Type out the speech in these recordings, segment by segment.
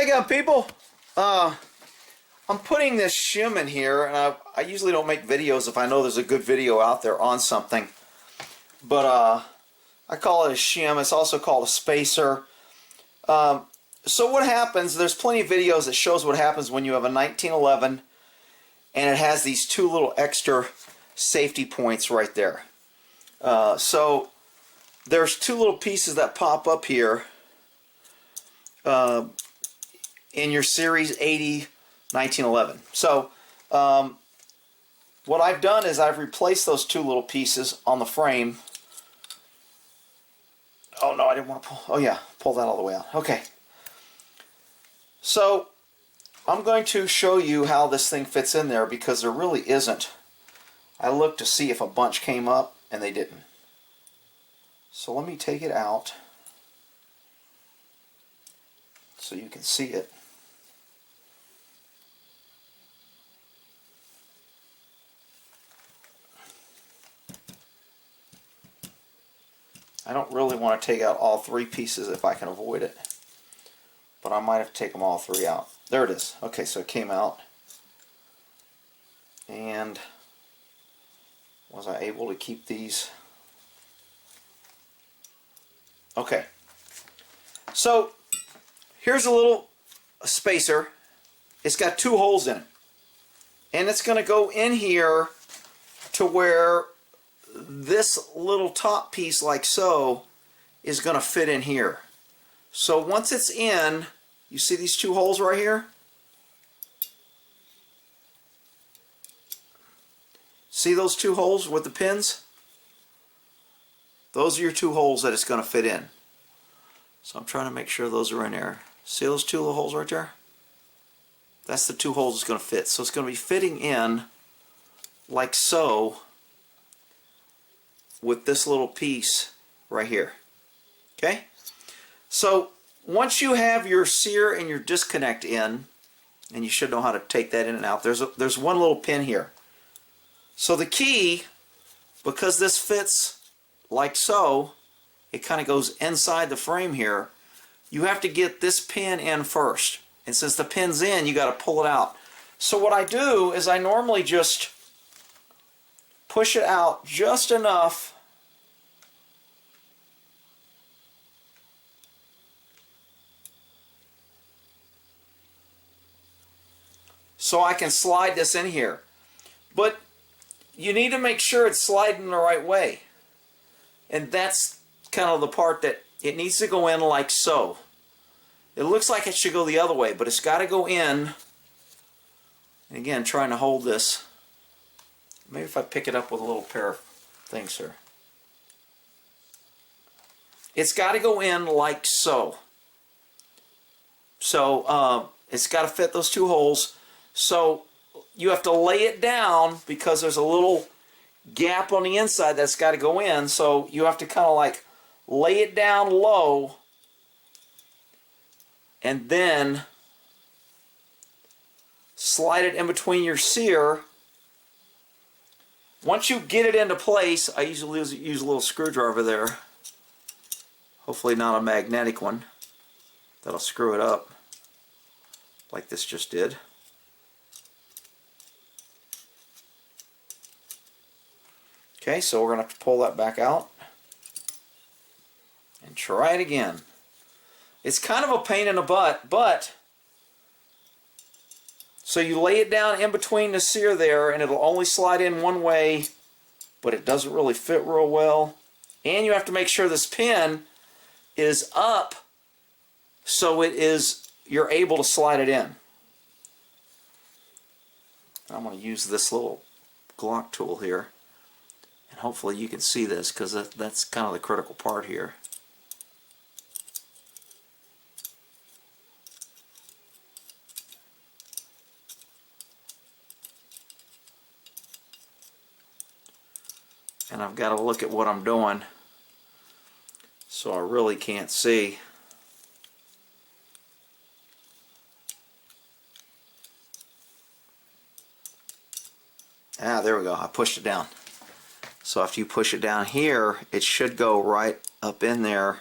Hey again, people. I'm putting this shim in here, and I usually don't make videos if I know there's a good video out there on something. But I call it a shim. It's also called a spacer. So what happens, there's plenty of videos that shows what happens when you have a 1911 and it has these two little extra safety points right there. So there's two little pieces that pop up here in your Series 80 1911. So what I've done is I've replaced those two little pieces on the frame. Oh no, I didn't want to pull. Oh yeah, pull that all the way out. Okay. So I'm going to show you how this thing fits in there because there really isn't. I looked to see if a bunch came up and they didn't. So let me take it out so you can see it. I don't really want to take out all three pieces if I can avoid it, but I might have to take them all three out. There it is. Okay, so it came out. And was I able to keep these? Okay. So here's a little spacer. It's got two holes in it. And it's going to go in here to where this little top piece, like so, is going to fit in here. So once it's in, you see these two holes right here? See those two holes with the pins? Those are your two holes that it's going to fit in. So I'm trying to make sure those are in there. See those two little holes right there? That's the two holes it's going to fit. So it's going to be fitting in like so with this little piece right here. Okay? So once you have your sear and your disconnect in, and you should know how to take that in and out, there's one little pin here. So the key, because this fits like so, it kind of goes inside the frame here, you have to get this pin in first. And since the pin's in, you got to pull it out. So what I do is I normally just push it out just enough so I can slide this in here. But you need to make sure it's sliding the right way. And that's kind of the part that it needs to go in like so. It looks like it should go the other way, but it's got to go in. And again, trying to hold this. Maybe if I pick it up with a little pair of things here. It's got to go in like so. So it's got to fit those two holes. So you have to lay it down because there's a little gap on the inside that's got to go in. So you have to kind of like lay it down low and then slide it in between your sear. Once you get it into place, I usually use a little screwdriver there. Hopefully not a magnetic one. That'll screw it up like this just did. Okay, so we're going to have to pull that back out and try it again. It's kind of a pain in the butt, but so you lay it down in between the sear there and it'll only slide in one way, but it doesn't really fit real well. And you have to make sure this pin is up so you're able to slide it in. I'm going to use this little Glock tool here. And hopefully you can see this because that's kind of the critical part here. And I've got to look at what I'm doing so I really can't see. Ah, there we go. I pushed it down. So after you push it down here, it should go right up in there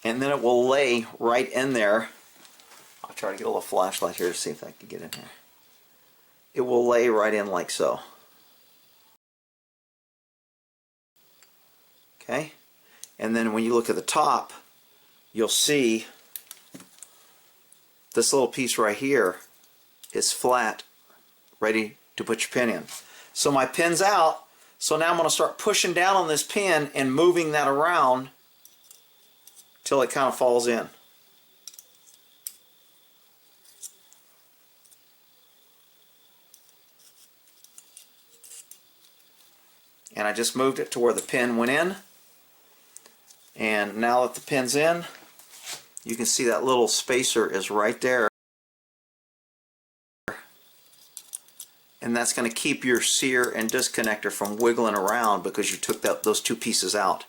and then it will lay right in there. I'll try to get a little flashlight here to see if I can get in here. It will lay right in like so. Okay, and then when you look at the top, you'll see this little piece right here is flat, ready to put your pin in. So my pin's out, so now I'm going to start pushing down on this pin and moving that around till it kind of falls in. And I just moved it to where the pin went in. And now that the pin's in, you can see that little spacer is right there. And that's going to keep your sear and disconnector from wiggling around because you took those two pieces out.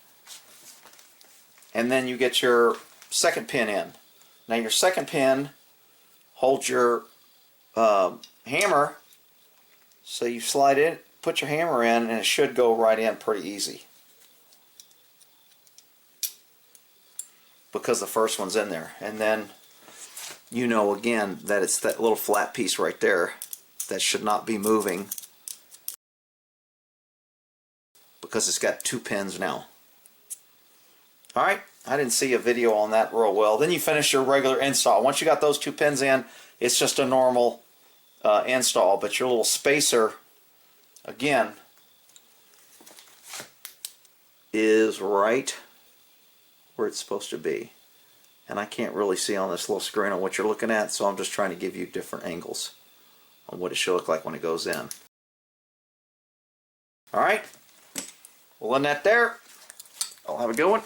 And then you get your second pin in. Now your second pin holds your hammer, so you slide in, put your hammer in, and it should go right in pretty easy because the first one's in there. And then you know again that it's that little flat piece right there that should not be moving because it's got two pins now. Alright, I didn't see a video on that real well. Then you finish your regular install. Once you got those two pins in, it's just a normal install, but your little spacer, again, is right where it's supposed to be. And I can't really see on this little screen on what you're looking at, so I'm just trying to give you different angles on what it should look like when it goes in. Alright, we'll end that there. I'll have a good one.